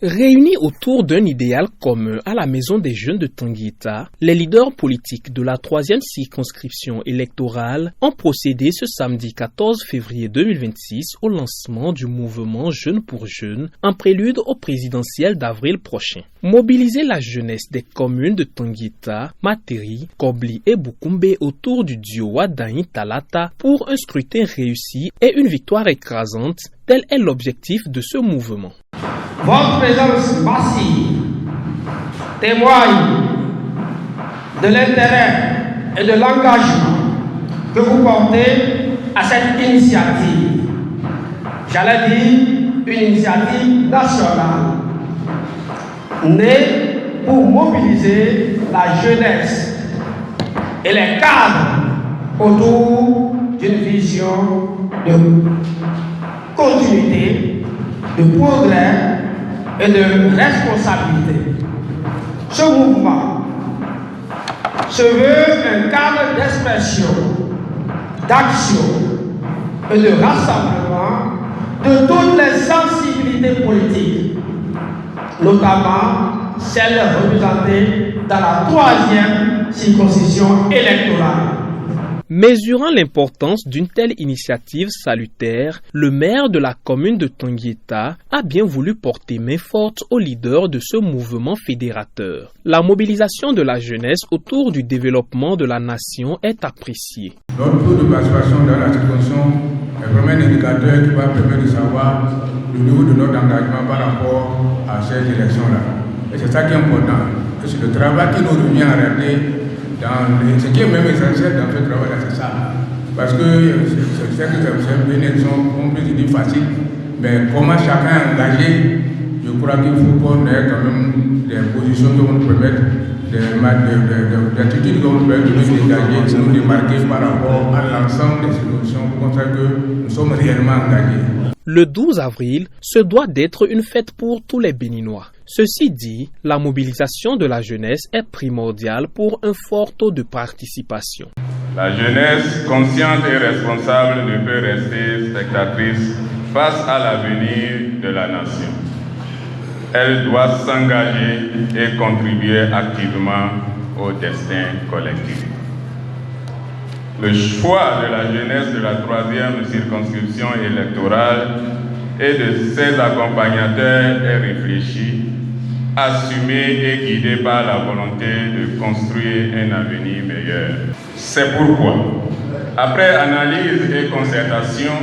Réunis autour d'un idéal commun à la Maison des Jeunes de Tanguita, les leaders politiques de la 3e circonscription électorale ont procédé ce samedi 14 février 2026 au lancement du mouvement Jeunes pour Jeunes en prélude au présidentiel d'avril prochain. Mobiliser la jeunesse des communes de Tanguita, Materi, Kobli et Bukumbe autour du duo Wadaï Talata pour un scrutin réussi et une victoire écrasante, tel est l'objectif de ce mouvement. Votre présence massive témoigne de l'intérêt et de l'engagement que vous portez à cette initiative. J'allais dire une initiative nationale née pour mobiliser la jeunesse et les cadres autour d'une vision de continuité, de progrès et de responsabilité. Ce mouvement se veut un cadre d'expression, d'action et de rassemblement de toutes les sensibilités politiques, notamment celles représentées dans la 3e circonscription électorale. Mesurant l'importance d'une telle initiative salutaire, le maire de la commune de Tanguita a bien voulu porter main forte aux leaders de ce mouvement fédérateur. La mobilisation de la jeunesse autour du développement de la nation est appréciée. Notre taux de participation dans la circonscription est vraiment un indicateur qui va permettre de savoir le niveau de notre engagement par rapport à ces élections-là. Et c'est ça qui est important. Et c'est le travail qui nous revient à réaliser. Ce qui est même essentiel dans ce travail-là, c'est ça. Parce que c'est une élection, on peut dire facile, mais comment chacun est engagé, je crois qu'il faut qu'on ait quand même des positions qui vont nous permettre, des attitudes qui vont nous permettre de nous dégager, de nous démarquer par rapport à l'ensemble des solutions pour montrer que nous sommes réellement engagés. Le 12 avril se doit d'être une fête pour tous les Béninois. Ceci dit, la mobilisation de la jeunesse est primordiale pour un fort taux de participation. La jeunesse consciente et responsable ne peut rester spectatrice face à l'avenir de la nation. Elle doit s'engager et contribuer activement au destin collectif. Le choix de la jeunesse de la 3e circonscription électorale et de ses accompagnateurs est réfléchi, assumé et guidé par la volonté de construire un avenir meilleur. C'est pourquoi, après analyse et concertation,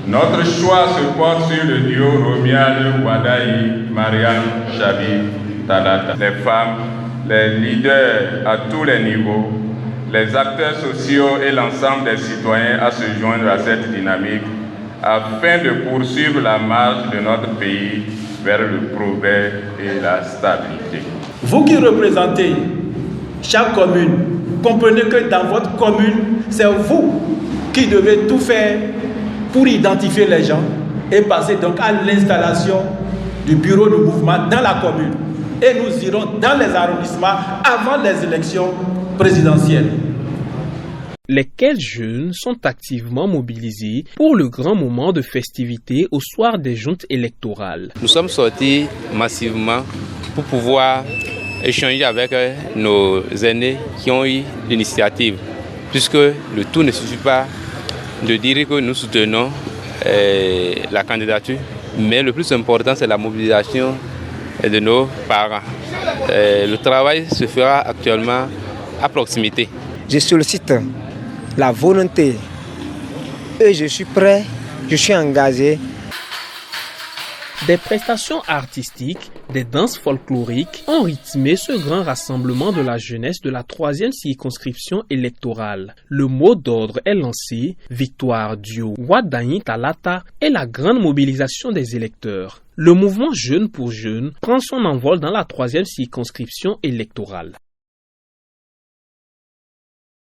notre choix se porte sur le duo Romial Wadaï Mariam Chabi Talata. Les femmes, les leaders à tous les niveaux, les acteurs sociaux et l'ensemble des citoyens à se joindre à cette dynamique afin de poursuivre la marche de notre pays vers le progrès et la stabilité. Vous qui représentez chaque commune, comprenez que dans votre commune, c'est vous qui devez tout faire pour identifier les gens et passer donc à l'installation du bureau de mouvement dans la commune. Et nous irons dans les arrondissements avant les élections présidentielles. Lesquels jeunes sont activement mobilisés pour le grand moment de festivité au soir des juntes électorales. Nous sommes sortis massivement pour pouvoir échanger avec nos aînés qui ont eu l'initiative, puisque le tout ne suffit pas de dire que nous soutenons la candidature, mais le plus important c'est la mobilisation de nos parents. Le travail se fera actuellement à proximité. Je sollicite la volonté et je suis prêt, je suis engagé. Des prestations artistiques, des danses folkloriques ont rythmé ce grand rassemblement de la jeunesse de la 3e circonscription électorale. Le mot d'ordre est lancé, victoire duo Wadaï Talata et la grande mobilisation des électeurs. Le mouvement Jeunes pour Jeunes prend son envol dans la 3e circonscription électorale.